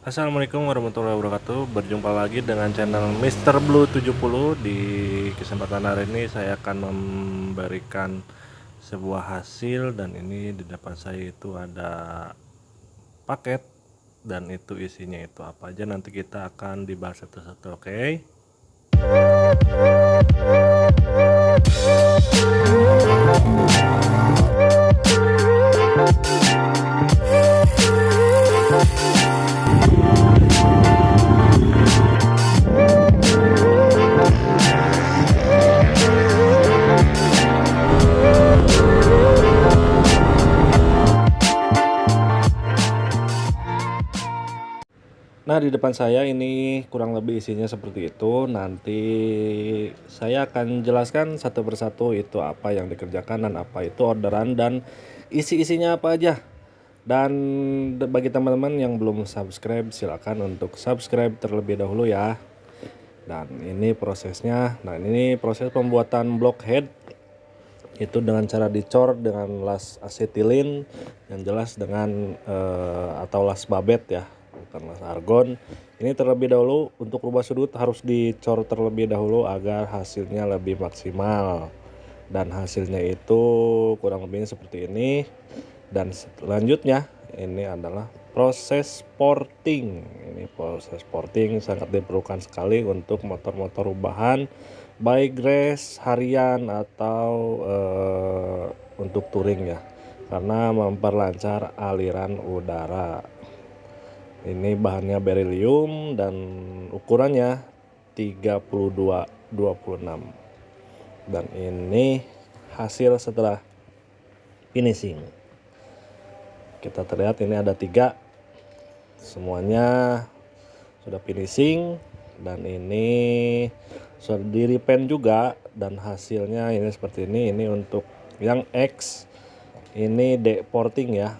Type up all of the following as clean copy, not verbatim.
Assalamualaikum warahmatullahi wabarakatuh. Berjumpa lagi dengan channel Mr. Blue 70. Di kesempatan hari ini saya akan memberikan sebuah hasil, dan ini di depan saya itu ada paket, dan itu isinya itu apa aja nanti kita akan dibahas satu-satu, oke? Nah, di depan saya ini kurang lebih isinya seperti itu. Nanti saya akan jelaskan satu persatu itu apa yang dikerjakan dan apa itu orderan dan isi-isinya apa aja. Dan bagi teman-teman yang belum subscribe, silakan untuk subscribe terlebih dahulu ya. Dan ini prosesnya. Nah, ini proses pembuatan blockhead itu dengan cara dicor dengan las asetilin, yang jelas dengan atau las babet ya, bukan las argon. Ini terlebih dahulu untuk rubah sudut harus dicor terlebih dahulu agar hasilnya lebih maksimal, dan hasilnya itu kurang lebihnya seperti ini. Dan selanjutnya ini adalah proses porting. Ini proses porting sangat diperlukan sekali untuk motor-motor rubahan, baik race harian atau untuk touring ya, karena memperlancar aliran udara. Ini bahannya beryllium dan ukurannya 32-26. Dan ini hasil setelah finishing. Kita terlihat ini ada 3, semuanya sudah finishing, dan ini sudah di repaint juga, dan hasilnya ini seperti ini. Ini untuk yang X ini deporting ya,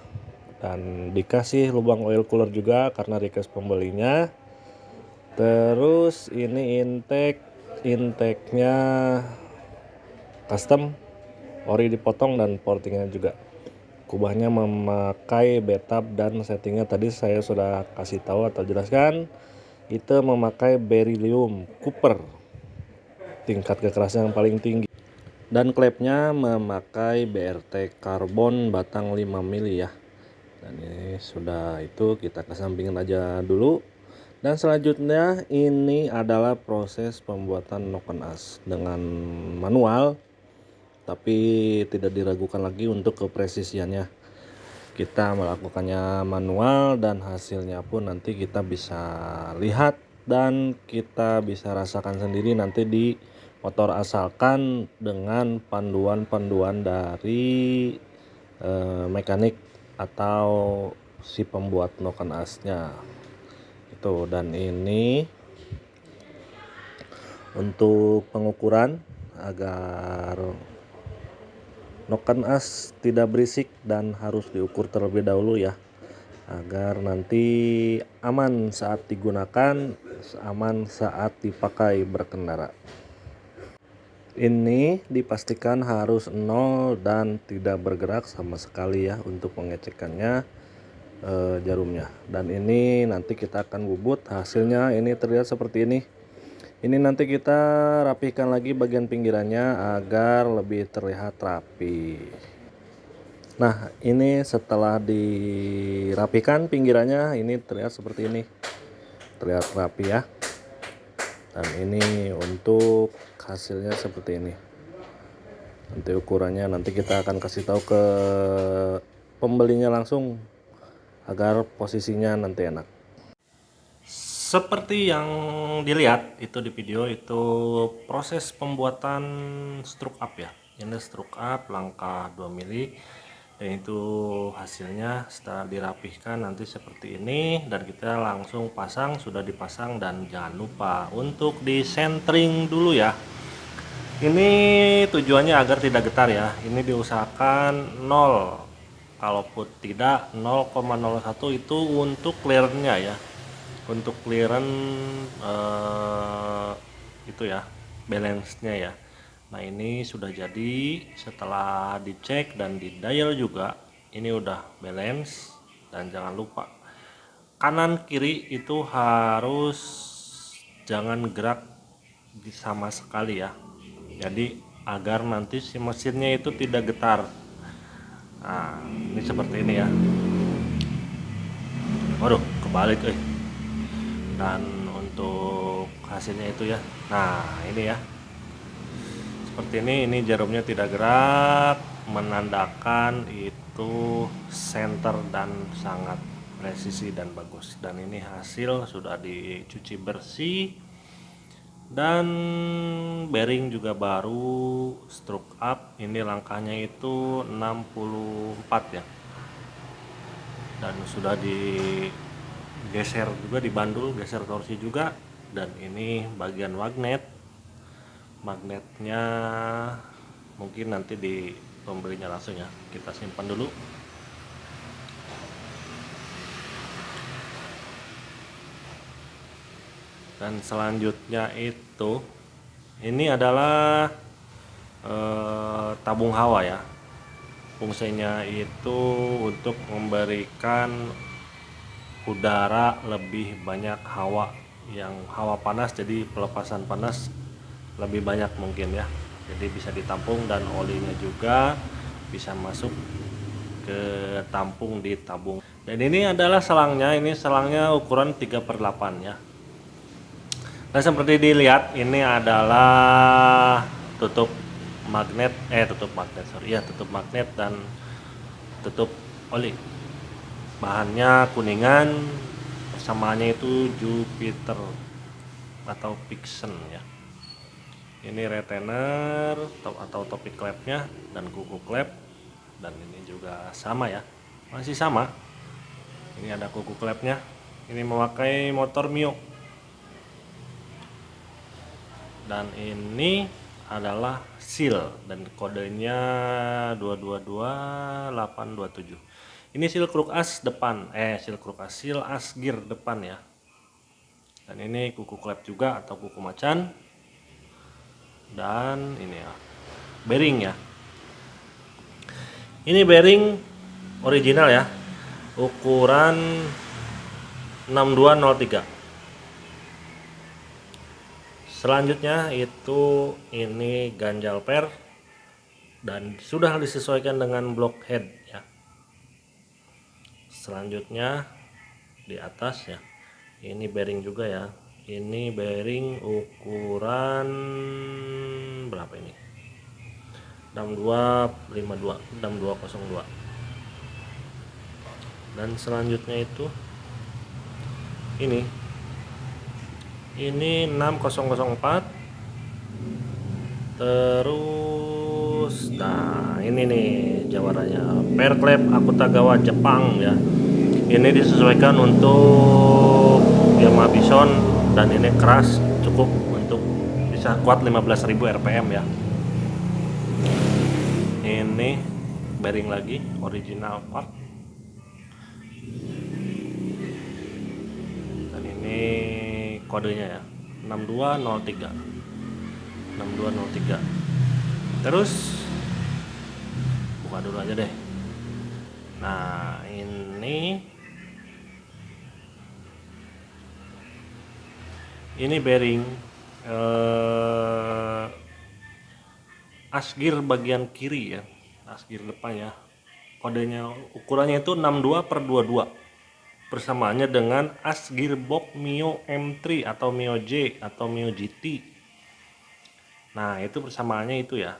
dan dikasih lubang oil cooler juga karena request pembelinya. Terus ini intake-nya custom, ori dipotong, dan portingnya juga. Kubahnya memakai betap, dan settingnya tadi saya sudah kasih tahu atau jelaskan, itu memakai beryllium copper tingkat kekerasan yang paling tinggi, dan klepnya memakai BRT karbon batang 5 mili ya. Dan ini sudah, itu kita kesampingin aja dulu. Dan selanjutnya ini adalah proses pembuatan noken as dengan manual, tapi tidak diragukan lagi untuk kepresisiannya. Kita melakukannya manual, dan hasilnya pun nanti kita bisa lihat dan kita bisa rasakan sendiri nanti di motor, asalkan dengan panduan-panduan dari mekanik atau si pembuat noken asnya itu. Dan ini untuk pengukuran agar noken as tidak berisik, dan harus diukur terlebih dahulu ya, agar nanti aman saat digunakan, aman saat dipakai berkendara. Ini dipastikan harus nol dan tidak bergerak sama sekali ya untuk pengecekannya jarumnya. Dan ini nanti kita akan bubut hasilnya. Ini terlihat seperti ini. Ini nanti kita rapihkan lagi bagian pinggirannya agar lebih terlihat rapi. Nah, ini setelah dirapikan pinggirannya, ini terlihat seperti ini. Terlihat rapi ya. Dan ini untuk hasilnya seperti ini. Nanti ukurannya nanti kita akan kasih tahu ke pembelinya langsung agar posisinya nanti enak. Seperti yang dilihat itu di video, itu proses pembuatan stroke up ya. Ini stroke up langkah 2 mili, dan itu hasilnya setelah dirapihkan nanti seperti ini. Dan kita langsung pasang, sudah dipasang, dan jangan lupa untuk disentring dulu ya. Ini tujuannya agar tidak getar ya. Ini diusahakan 0, kalaupun tidak 0,01 itu untuk clearnya ya, untuk clearance itu ya, balance-nya ya. Nah, ini sudah jadi setelah dicek dan di dial juga, ini udah balance. Dan jangan lupa kanan kiri itu harus jangan gerak sama sekali ya, jadi agar nanti si mesinnya itu tidak getar. Nah ini seperti ini ya. Waduh, kebalik dan untuk hasilnya itu ya, nah ini ya seperti ini jarumnya tidak gerak, menandakan itu center dan sangat presisi dan bagus. Dan ini hasil sudah dicuci bersih, dan bearing juga baru, stroke up. Ini langkahnya itu 64 ya, dan sudah digeser juga, dibandul, geser torsi juga. Dan ini bagian magnetnya mungkin nanti di pembelinya langsung ya, kita simpan dulu. Dan selanjutnya itu ini adalah tabung hawa ya. Fungsinya itu untuk memberikan udara lebih banyak, hawa panas, jadi pelepasan panas lebih banyak mungkin ya, jadi bisa ditampung, dan olinya juga bisa masuk ke tampung di tabung. Dan ini adalah selangnya, ini selangnya ukuran 3/8 ya. Nah seperti dilihat, ini adalah tutup magnet dan tutup oli. Bahannya kuningan, persamaannya itu Jupiter atau Pixen ya. Ini retainer atau topi klepnya dan kuku klep, dan ini juga sama ya, masih sama. Ini ada kuku klepnya. Ini memakai motor Mio, dan ini adalah seal dan kodenya 222827. Ini seal kruk as depan, seal as gear depan ya. Dan ini kuku klep juga atau kuku macan. Dan ini ya, bearing ya. Ini bearing original ya, ukuran 6203. Selanjutnya itu ini ganjal per, dan sudah disesuaikan dengan blockhead ya. Selanjutnya di atas ya, ini bearing juga ya. Ini bearing ukuran berapa ini? 6202. Dan selanjutnya itu ini 6004. Terus nah ini nih jawarannya, Perklep Akutagawa Jepang ya. Ini disesuaikan untuk Yamaha Bison, dan ini keras, cukup untuk bisa kuat 15.000 rpm ya. Ini bearing lagi original part, dan ini kodenya ya 6203. Terus buka dulu aja deh. Nah ini bearing asgir bagian kiri ya, asgir depan ya. Kodenya, ukurannya itu 62/22. Persamaannya dengan asgir box Mio M3 atau Mio J atau Mio GT. Nah itu persamaannya itu ya.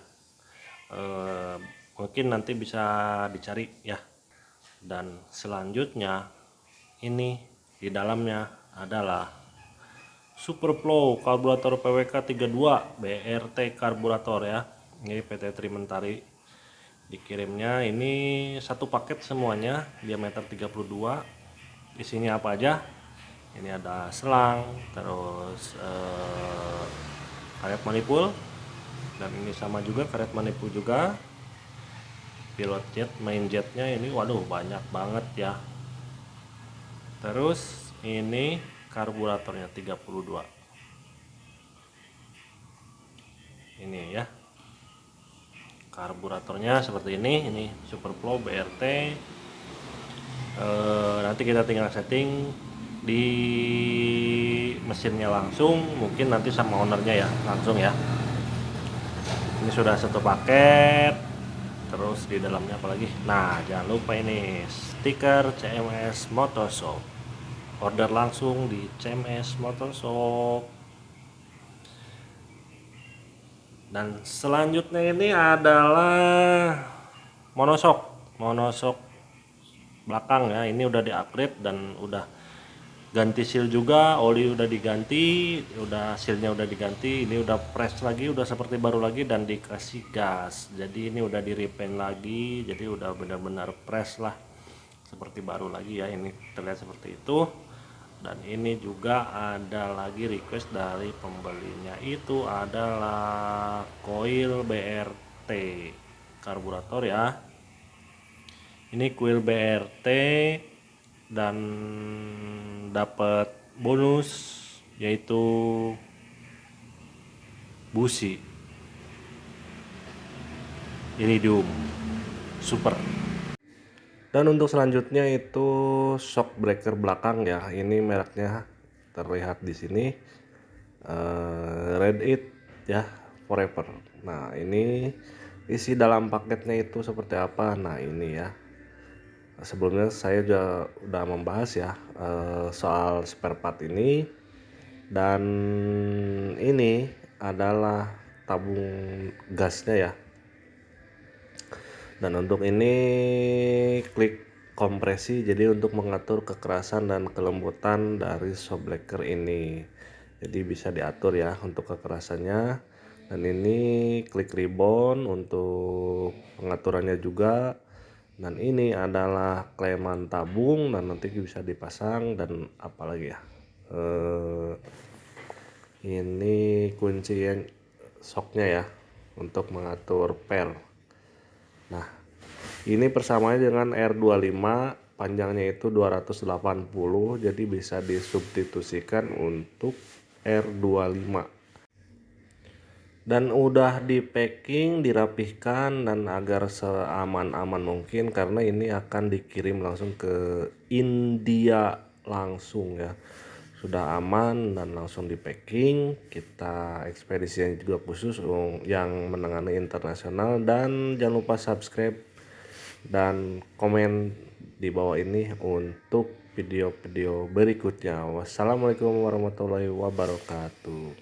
Mungkin nanti bisa dicari ya. Dan selanjutnya ini di dalamnya adalah Superflow karburator PWK 32 BRT karburator ya. Ini PT Trimentari. Dikirimnya ini satu paket semuanya, diameter 32. Isinya apa aja? Ini ada selang, terus karet manipul, dan ini sama juga karet manipul juga. Pilot jet, main jetnya ini waduh banyak banget ya. Terus ini karburatornya 32. Ini ya. Karburatornya seperti ini Superflow BRT. Nanti kita tinggal setting di mesinnya langsung, mungkin nanti sama ownernya ya langsung ya. Ini sudah satu paket. Terus di dalamnya apa lagi? Nah, jangan lupa ini stiker CMS Motorshop. Order langsung di CMS Motorshop. Dan selanjutnya ini adalah monoshock belakang ya. Ini udah di-upgrade dan udah ganti seal juga, oli udah diganti, udah sealnya udah diganti, ini udah fresh lagi, udah seperti baru lagi dan dikasih gas. Jadi ini udah di repaint lagi, jadi udah benar-benar fresh lah, seperti baru lagi ya. Ini terlihat seperti itu. Dan ini juga ada lagi request dari pembelinya, itu adalah coil BRT karburator ya. Ini coil BRT dan dapat bonus yaitu busi iridium super. Dan untuk selanjutnya itu shock breaker belakang ya. Ini mereknya terlihat di sini, Red It ya, Forever. Nah, ini isi dalam paketnya itu seperti apa? Nah, ini ya. Sebelumnya saya juga udah membahas ya soal spare part ini, dan ini adalah tabung gasnya ya. Dan untuk ini klik kompresi, jadi untuk mengatur kekerasan dan kelembutan dari shock breaker ini, jadi bisa diatur ya untuk kekerasannya. Dan ini klik ribbon untuk pengaturannya juga. Dan ini adalah kleman tabung dan nanti bisa dipasang. Dan apalagi ya, ini kunci yang shocknya ya untuk mengatur per. Nah, ini persamaannya dengan R25, panjangnya itu 280, jadi bisa disubstitusikan untuk R25. Dan udah di packing, dirapihkan, dan agar seaman-aman mungkin karena ini akan dikirim langsung ke India langsung ya. Sudah aman dan langsung di packing. Kita ekspedisinya juga khusus yang menangani internasional. Dan jangan lupa subscribe dan komen di bawah ini untuk video-video berikutnya. Wassalamualaikum warahmatullahi wabarakatuh.